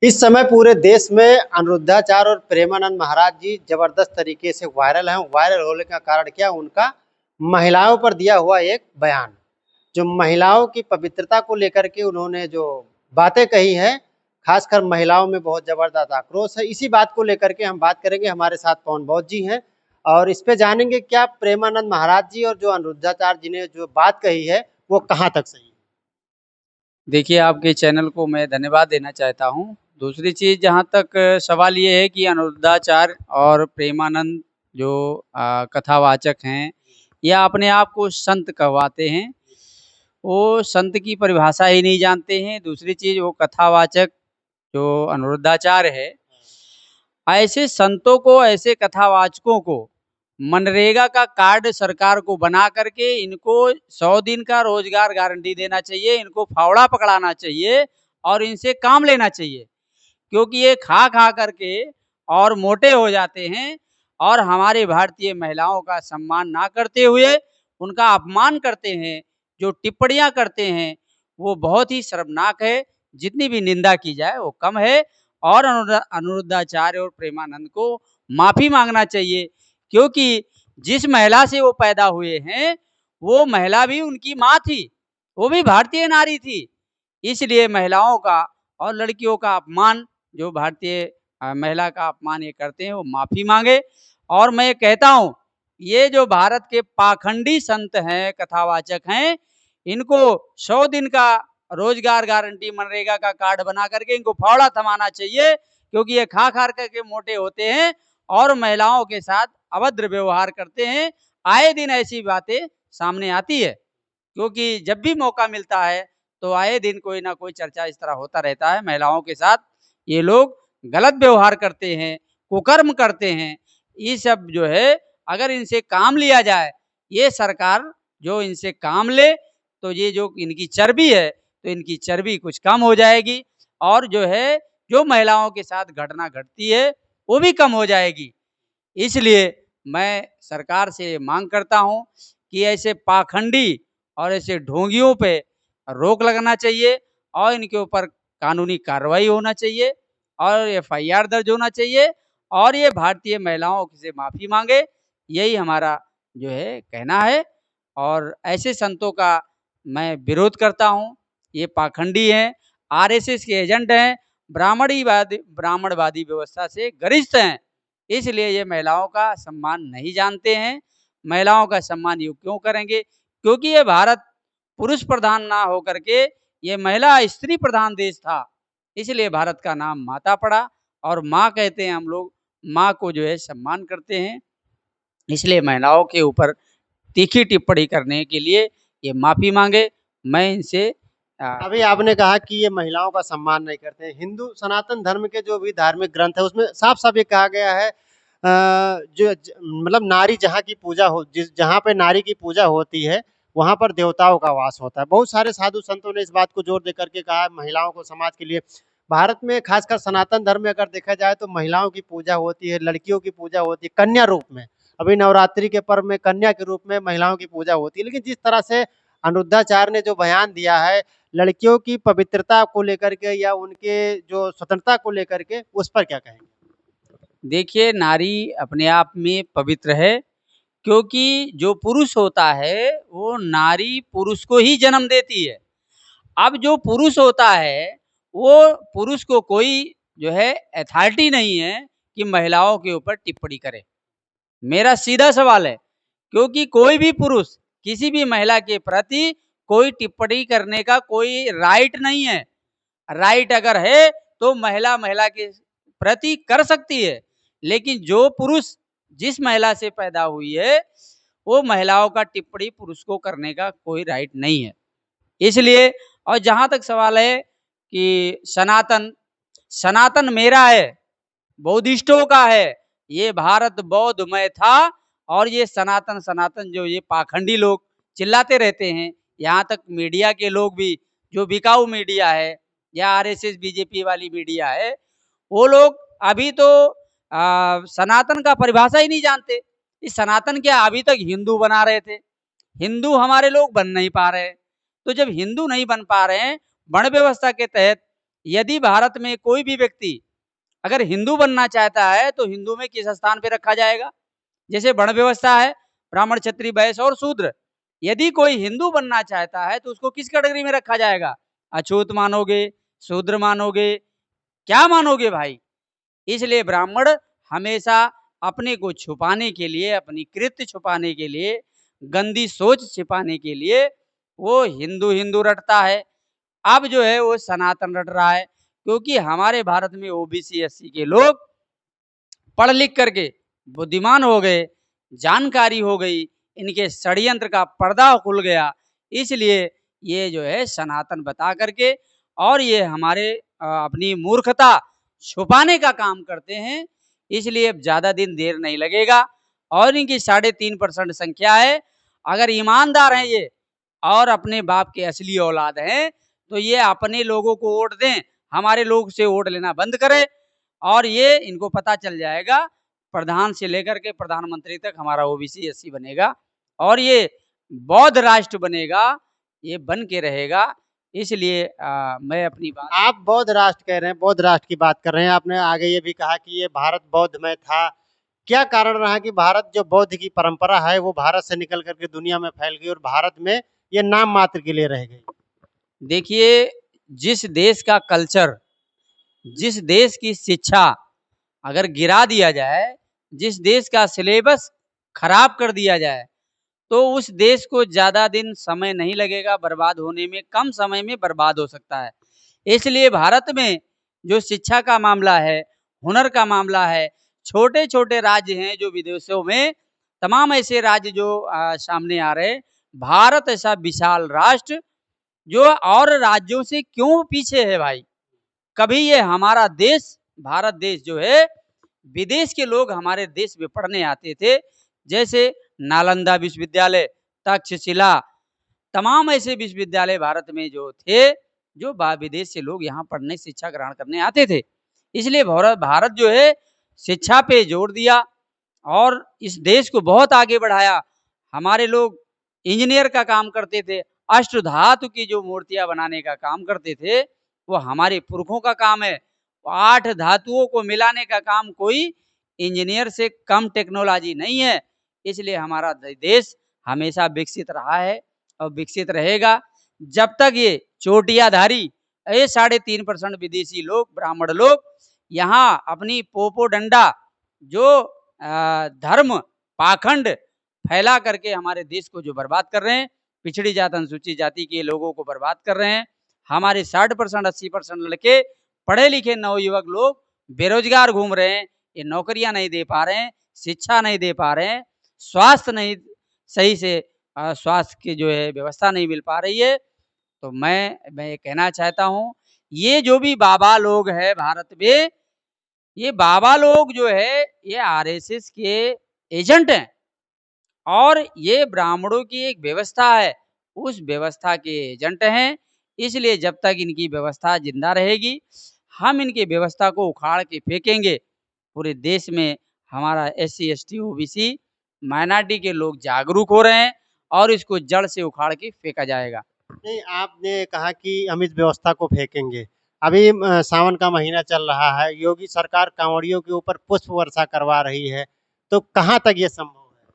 इस समय पूरे देश में अनिरुद्धाचार्य और प्रेमानंद महाराज जी जबरदस्त तरीके से वायरल हैं। वायरल होने का कारण क्या? उनका महिलाओं पर दिया हुआ एक बयान, जो महिलाओं की पवित्रता को लेकर के उन्होंने जो बातें कही हैं, खासकर महिलाओं में बहुत जबरदस्त आक्रोश है। इसी बात को लेकर के हम बात करेंगे। हमारे साथ पवन बौद्ध जी हैं और इस पे जानेंगे क्या प्रेमानंद महाराज जी और जो अनिरुद्धाचार्य जी ने जो बात कही है वो कहाँ तक सही है। देखिए, आपके चैनल को मैं धन्यवाद देना चाहता हूँ। दूसरी चीज़, जहाँ तक सवाल ये है कि अनिरुद्धाचार्य और प्रेमानंद जो कथावाचक हैं या अपने आप को संत कहवाते हैं, वो संत की परिभाषा ही नहीं जानते हैं। दूसरी चीज़, वो कथावाचक जो अनिरुद्धाचार्य है, ऐसे संतों को, ऐसे कथावाचकों को मनरेगा का कार्ड सरकार को बना करके इनको 100 दिन का रोजगार गारंटी देना चाहिए, इनको फावड़ा पकड़ाना चाहिए और इनसे काम लेना चाहिए। क्योंकि ये खा खा करके और मोटे हो जाते हैं और हमारे भारतीय महिलाओं का सम्मान ना करते हुए उनका अपमान करते हैं। जो टिप्पणियां करते हैं वो बहुत ही शर्मनाक है। जितनी भी निंदा की जाए वो कम है। और अनिरुद्धाचार्य और प्रेमानंद को माफी मांगना चाहिए, क्योंकि जिस महिला से वो पैदा हुए हैं वो महिला भी उनकी माँ थी, वो भी भारतीय नारी थी। इसलिए महिलाओं का और लड़कियों का अपमान, जो भारतीय महिला का अपमान ये करते हैं, वो माफी मांगे। और मैं कहता हूँ, ये जो भारत के पाखंडी संत हैं, कथावाचक हैं, इनको 100 दिन का रोजगार गारंटी मनरेगा का कार्ड बना करके इनको फावड़ा थमाना चाहिए, क्योंकि ये खा खा करके मोटे होते हैं और महिलाओं के साथ अभद्र व्यवहार करते हैं। आए दिन ऐसी बातें सामने आती है, क्योंकि जब भी मौका मिलता है तो आए दिन कोई ना कोई चर्चा इस तरह होता रहता है। महिलाओं के साथ ये लोग गलत व्यवहार करते हैं, कुकर्म करते हैं। ये सब जो है, अगर इनसे काम लिया जाए, ये सरकार जो इनसे काम ले, तो ये जो इनकी चर्बी है, तो इनकी चर्बी कुछ कम हो जाएगी और जो है, जो महिलाओं के साथ घटना घटती है वो भी कम हो जाएगी। इसलिए मैं सरकार से मांग करता हूं कि ऐसे पाखंडी और ऐसे ढोंगियों पे रोक लगना चाहिए और इनके ऊपर कानूनी कार्रवाई होना चाहिए और एफआईआर दर्ज होना चाहिए और ये भारतीय महिलाओं से माफ़ी मांगे। यही हमारा जो है कहना है। और ऐसे संतों का मैं विरोध करता हूँ। ये पाखंडी हैं, आरएसएस के एजेंट हैं, ब्राह्मणवादी व्यवस्था से गरिष्ठ हैं। इसलिए ये महिलाओं का सम्मान नहीं जानते हैं। महिलाओं का सम्मान ये क्यों करेंगे? क्योंकि ये भारत पुरुष प्रधान ना होकर के ये महिला स्त्री प्रधान देश था। इसलिए भारत का नाम माता पड़ा और माँ कहते हैं हम लोग, माँ को जो है सम्मान करते हैं। इसलिए महिलाओं के ऊपर तीखी टिप्पणी करने के लिए ये माफ़ी मांगे। मैं इनसे अभी आपने कहा कि ये महिलाओं का सम्मान नहीं करते हैं। हिंदू सनातन धर्म के जो भी धार्मिक ग्रंथ है उसमें साफ साफ ये कहा गया है, मतलब नारी जहाँ की पूजा हो, जिस जहाँ पे नारी की पूजा होती है वहां पर देवताओं का वास होता है। बहुत सारे साधु संतों ने इस बात को जोर दे करके कहा है महिलाओं को समाज के लिए। भारत में खासकर सनातन धर्म में अगर देखा जाए तो महिलाओं की पूजा होती है, लड़कियों की पूजा होती है कन्या रूप में। अभी नवरात्रि के पर्व में कन्या के रूप में महिलाओं की पूजा होती है। लेकिन जिस तरह से अनिरुद्धाचार्य ने जो बयान दिया है लड़कियों की पवित्रता को लेकर के या उनके जो स्वतंत्रता को लेकर के, उस पर क्या कहेंगे? देखिए, नारी अपने आप में पवित्र है, क्योंकि जो पुरुष होता है वो नारी पुरुष को ही जन्म देती है। अब जो पुरुष होता है वो पुरुष को कोई जो है अथॉरिटी नहीं है कि महिलाओं के ऊपर टिप्पणी करे। मेरा सीधा सवाल है, क्योंकि कोई भी पुरुष किसी भी महिला के प्रति कोई टिप्पणी करने का कोई राइट नहीं है। राइट अगर है तो महिला महिला के प्रति कर सकती है, लेकिन जो पुरुष जिस महिला से पैदा हुई है वो महिलाओं का टिप्पणी पुरुष को करने का कोई राइट नहीं है। इसलिए, और जहाँ तक सवाल है कि सनातन, सनातन मेरा है, बौद्धिस्टों का है। ये भारत बौद्धमय था और ये सनातन सनातन जो ये पाखंडी लोग चिल्लाते रहते हैं, यहाँ तक मीडिया के लोग भी, जो बिकाऊ मीडिया है या आरएसएस बीजेपी वाली मीडिया है, वो लोग अभी तो सनातन का परिभाषा ही नहीं जानते। इस सनातन क्या अभी तक हिंदू बना रहे थे। हिंदू हमारे लोग बन नहीं पा रहे। तो जब हिंदू नहीं बन पा रहे हैं, वर्ण व्यवस्था के तहत यदि भारत में कोई भी व्यक्ति अगर हिंदू बनना चाहता है तो हिंदू में किस स्थान पे रखा जाएगा? जैसे वर्ण व्यवस्था है, ब्राह्मण, क्षत्रिय, वैश्य और शूद्र। यदि कोई हिंदू बनना चाहता है तो उसको किस कैटेगरी में रखा जाएगा? अछूत मानोगे, शूद्र मानोगे, क्या मानोगे भाई? इसलिए ब्राह्मण हमेशा अपने को छुपाने के लिए, अपनी कृत्य छुपाने के लिए, गंदी सोच छिपाने के लिए वो हिंदू हिंदू रटता है। अब जो है वो सनातन रट रहा है, क्योंकि हमारे भारत में ओबीसी एससी के लोग पढ़ लिख करके बुद्धिमान हो गए, जानकारी हो गई, इनके षड्यंत्र का पर्दा खुल गया। इसलिए ये जो है सनातन बता करके और ये हमारे अपनी मूर्खता छुपाने का काम करते हैं। इसलिए अब ज़्यादा दिन देर नहीं लगेगा और इनकी 3.5% संख्या है। अगर ईमानदार हैं ये और अपने बाप के असली औलाद हैं तो ये अपने लोगों को वोट दें, हमारे लोग से वोट लेना बंद करें और ये इनको पता चल जाएगा प्रधान से लेकर के प्रधानमंत्री तक हमारा ओबीसी एससी बनेगा और ये बौद्ध राष्ट्र बनेगा, ये बन के रहेगा। इसलिए मैं अपनी बात आप बौद्ध राष्ट्र कह रहे हैं, बौद्ध राष्ट्र की बात कर रहे हैं। आपने आगे ये भी कहा कि ये भारत बौद्धमय था। क्या कारण रहा कि भारत जो बौद्ध की परंपरा है वो भारत से निकल करके दुनिया में फैल गई और भारत में ये नाम मात्र के लिए रह गई? देखिए, जिस देश का कल्चर, जिस देश की शिक्षा अगर गिरा दिया जाए, जिस देश का सिलेबस खराब कर दिया जाए, तो उस देश को ज़्यादा दिन समय नहीं लगेगा बर्बाद होने में, कम समय में बर्बाद हो सकता है। इसलिए भारत में जो शिक्षा का मामला है, हुनर का मामला है, छोटे-छोटे राज्य हैं जो विदेशों में, तमाम ऐसे राज्य जो सामने आ रहे हैं। भारत ऐसा विशाल राष्ट्र जो और राज्यों से क्यों पीछे है भाई? कभी ये हमारा देश, भारत देश जो है, विदेश के लोग हमारे देश में पढ़ने आते थे। जैसे नालंदा विश्वविद्यालय, तक्षशिला, तमाम ऐसे विश्वविद्यालय भारत में जो थे, जो विदेश से लोग यहाँ पढ़ने, शिक्षा ग्रहण करने आते थे। इसलिए भारत जो है शिक्षा पे जोर दिया और इस देश को बहुत आगे बढ़ाया। हमारे लोग इंजीनियर का काम करते थे, अष्टधातु की जो मूर्तियां बनाने का काम करते थे, वो हमारे पुरखों का काम है। 8 धातुओं को मिलाने का काम कोई इंजीनियर से कम टेक्नोलॉजी नहीं है। इसलिए हमारा देश हमेशा विकसित रहा है और विकसित रहेगा। जब तक ये चोटियाधारी, ये 3.5% विदेशी लोग, ब्राह्मण लोग यहाँ अपनी पोपो डंडा जो धर्म पाखंड फैला करके हमारे देश को जो बर्बाद कर रहे हैं, पिछड़ी जात अनुसूचित जाति के लोगों को बर्बाद कर रहे हैं। हमारे 60% 80% लड़के पढ़े लिखे नवयुवक लोग बेरोजगार घूम रहे हैं, ये नौकरियां नहीं दे पा रहे हैं, शिक्षा नहीं दे पा रहे हैं, स्वास्थ्य नहीं सही से स्वास्थ्य की जो है व्यवस्था नहीं मिल पा रही है। तो मैं ये कहना चाहता हूँ, ये जो भी बाबा लोग हैं भारत में, ये बाबा लोग जो है ये आरएसएस के एजेंट हैं और ये ब्राह्मणों की एक व्यवस्था है, उस व्यवस्था के एजेंट हैं। इसलिए जब तक इनकी व्यवस्था जिंदा रहेगी, हम इनकी व्यवस्था को उखाड़ के फेंकेंगे। पूरे देश में हमारा एससी एसटी ओबीसी माइनॉरिटी के लोग जागरूक हो रहे हैं और इसको जड़ से उखाड़ के फेंका जाएगा। नहीं, आपने कहा कि हम इस व्यवस्था को फेंकेंगे। अभी सावन का महीना चल रहा है, योगी सरकार कांवड़ियों के ऊपर पुष्प वर्षा करवा रही है, तो कहाँ तक ये संभव है?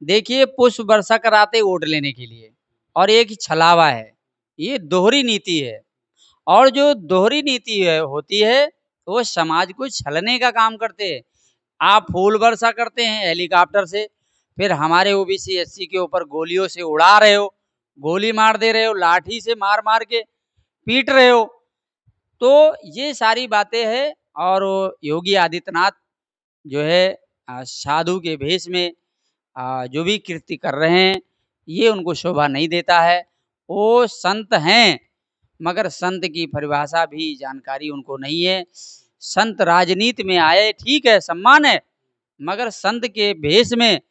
देखिए, पुष्प वर्षा कराते वोट लेने के लिए और एक छलावा है, ये दोहरी नीति है और जो दोहरी नीति है होती है वो समाज को छलने का काम करते हैं। आप फूल वर्षा करते हैं हेलीकॉप्टर से, फिर हमारे ओबीसी एससी के ऊपर गोलियों से उड़ा रहे हो, गोली मार दे रहे हो, लाठी से मार मार के पीट रहे हो। तो ये सारी बातें हैं और योगी आदित्यनाथ जो है साधु के भेष में जो भी कृत्य कर रहे हैं, ये उनको शोभा नहीं देता है। वो संत हैं मगर संत की परिभाषा भी जानकारी उनको नहीं है। संत राजनीति में आए, ठीक है, सम्मान है, मगर संत के भेष में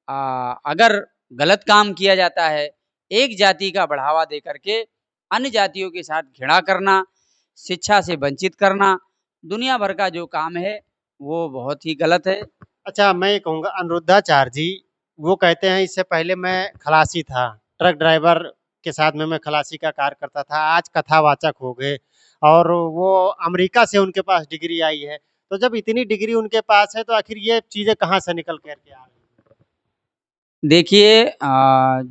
अगर गलत काम किया जाता है, एक जाति का बढ़ावा दे करके अन्य जातियों के साथ घृणा करना, शिक्षा से वंचित करना, दुनिया भर का जो काम है वो बहुत ही गलत है। अच्छा, मैं ये कहूँगा अनिरुद्धाचार्य जी, वो कहते हैं इससे पहले मैं खलासी था, ट्रक ड्राइवर के साथ में मैं खलासी का कार्य करता था, आज कथावाचक हो गए। और वो अमेरिका से उनके पास डिग्री आई है। तो जब इतनी डिग्री उनके पास है तो आखिर ये चीज़ें कहाँ से निकल कर के आ रही हैं? देखिए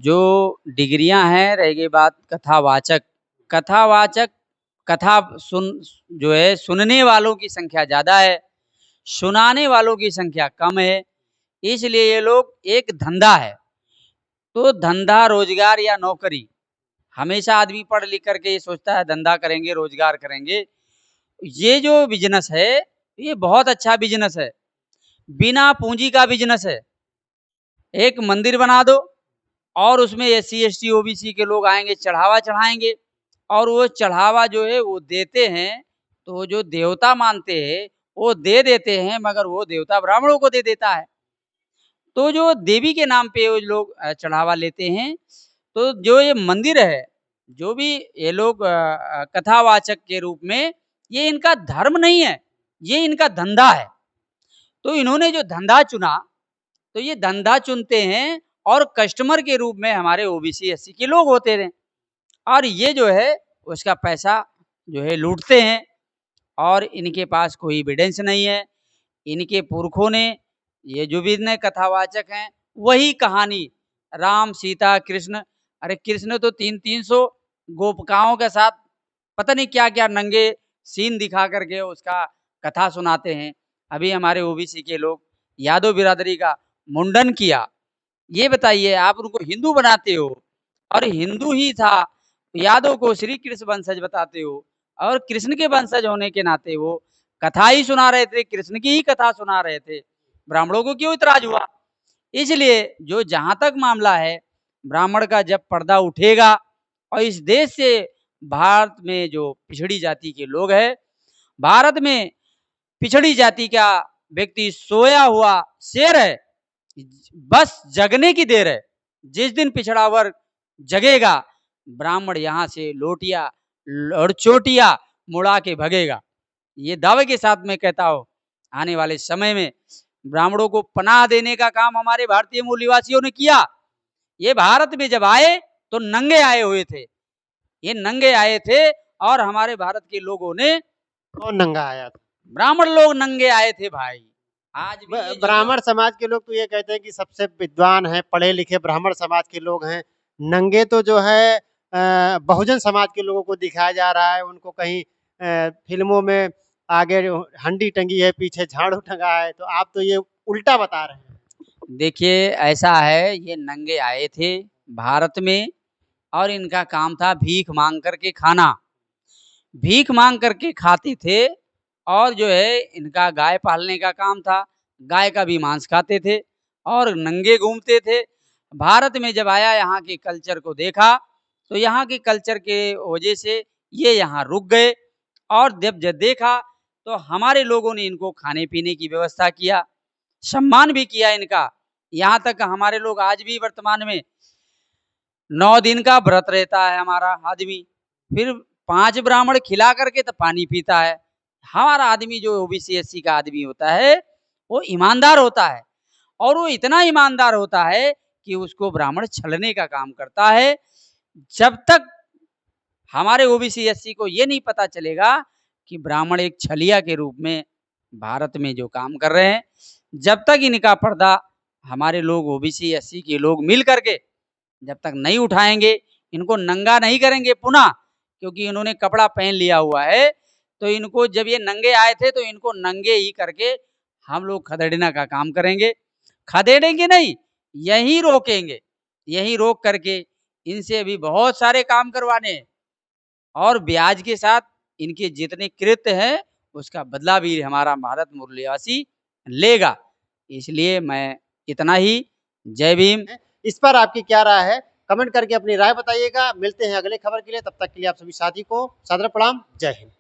जो डिग्रियाँ हैं, रह गई बात कथावाचक, कथावाचक कथा सुन जो है सुनने वालों की संख्या ज़्यादा है, सुनाने वालों की संख्या कम है, इसलिए ये लोग एक धंधा है। तो धंधा, रोज़गार या नौकरी, हमेशा आदमी पढ़ लिख कर के ये सोचता है धंधा करेंगे, रोज़गार करेंगे। ये जो बिज़नेस है, ये बहुत अच्छा बिज़नेस है, बिना पूँजी का बिज़नेस है। एक मंदिर बना दो और उसमें एससी, एसटी, ओबीसी के लोग आएँगे, चढ़ावा चढ़ाएँगे और वो चढ़ावा जो है वो देते हैं, तो जो देवता मानते हैं, वो दे देते हैं मगर वो देवता ब्राह्मणों को दे देता है। तो जो देवी के नाम पे वो लोग चढ़ावा लेते हैं, तो जो ये मंदिर है, जो भी ये लोग कथावाचक के रूप में, ये इनका धर्म नहीं है, ये इनका धंधा है। तो इन्होंने जो धंधा चुना, तो ये धंधा चुनते हैं और कस्टमर के रूप में हमारे ओबीसी, एससी के लोग होते हैं और ये जो है उसका पैसा जो है लूटते हैं और इनके पास कोई एविडेंस नहीं है। इनके पुरखों ने ये जो भी इतने कथावाचक हैं, वही कहानी राम, सीता, कृष्ण, अरे कृष्ण तो 300-300 गोपिकाओं के साथ पता नहीं क्या-क्या नंगे सीन दिखा कर के उसका कथा सुनाते हैं। अभी हमारे ओबीसी के लोग यादव बिरादरी का मुंडन किया। ये बताइए आप उनको हिंदू बनाते हो और हिंदू ही था, यादव को श्री कृष्ण वंशज बताते हो और कृष्ण के वंशज होने के नाते वो कथा ही सुना रहे थे, कृष्ण की ही कथा सुना रहे थे। ब्राह्मणों को क्यों इतराज हुआ? इसलिए जो जहाँ तक मामला है, ब्राह्मण का जब पर्दा उठेगा और इस देश से भारत में जो पिछड़ी जाति के लोग हैं, भारत में पिछड़ी जाति का व्यक्ति सोया हुआ शेर है, बस जगने की देर है। जिस दिन पिछड़ा वर्ग जगेगा, ब्राह्मण यहाँ से लोटिया और चोटिया मुड़ा के भगेगा। ये दावे के साथ मैं कहता हूँ, आने वाले समय में ब्राह्मणों को पनाह देने का काम हमारे भारतीय मूल निवासियों ने किया। ये भारत में जब आए तो नंगे आए हुए थे, ये नंगे आए थे और हमारे भारत के लोगों ने कौन नंगा आया था? ब्राह्मण लोग नंगे आए थे भाई। आज भी ये ब्राह्मण समाज के लोग तो ये कहते हैं कि सबसे विद्वान हैं, पढ़े लिखे ब्राह्मण समाज के लोग हैं। नंगे तो जो है बहुजन समाज के लोगों को दिखाया जा रहा है। उनको कहीं फिल्मों में आगे हंडी टंगी है, पीछे झाड़ू टंगा है। तो आप तो ये उल्टा बता रहे हैं। देखिए ऐसा है, ये नंगे आए थे भारत में और इनका काम था भीख मांग करके खाना। भीख मांग करके खाते थे और जो है इनका गाय पालने का काम था, गाय का भी मांस खाते थे और नंगे घूमते थे। भारत में जब आया, यहाँ के कल्चर को देखा, तो यहाँ के कल्चर के वजह से ये यहाँ रुक गए और जब देखा तो हमारे लोगों ने इनको खाने पीने की व्यवस्था किया, सम्मान भी किया इनका। यहाँ तक हमारे लोग आज भी वर्तमान में 9 दिन का व्रत रहता है हमारा आदमी, फिर 5 ब्राह्मण खिला करके तो पानी पीता है। हमारा आदमी जो ओबीसी एससी का आदमी होता है, वो ईमानदार होता है और वो इतना ईमानदार होता है कि उसको ब्राह्मण छलने का काम करता है। जब तक हमारे ओबीसी एससी को ये नहीं पता चलेगा कि ब्राह्मण एक छलिया के रूप में भारत में जो काम कर रहे हैं, जब तक इनका पर्दा हमारे लोग ओबीसी एससी के लोग मिल करके जब तक नहीं उठाएंगे, इनको नंगा नहीं करेंगे पुनः, क्योंकि इन्होंने कपड़ा पहन लिया हुआ है, तो इनको जब ये नंगे आए थे तो इनको नंगे ही करके हम लोग खदेड़ने का काम करेंगे। खदेड़ेंगे नहीं, यहीं रोकेंगे, यहीं रोक करके इनसे अभी बहुत सारे काम करवाने हैं और ब्याज के साथ इनके जितने कृत्य हैं उसका बदला भी हमारा भारत मूल्यवासी लेगा। इसलिए मैं इतना ही। जय भीम। इस पर आपकी क्या राय है? कमेंट करके अपनी राय बताइएगा। मिलते हैं अगले खबर के लिए, तब तक के लिए आप सभी साथी को सादर प्रणाम। जय हिंद।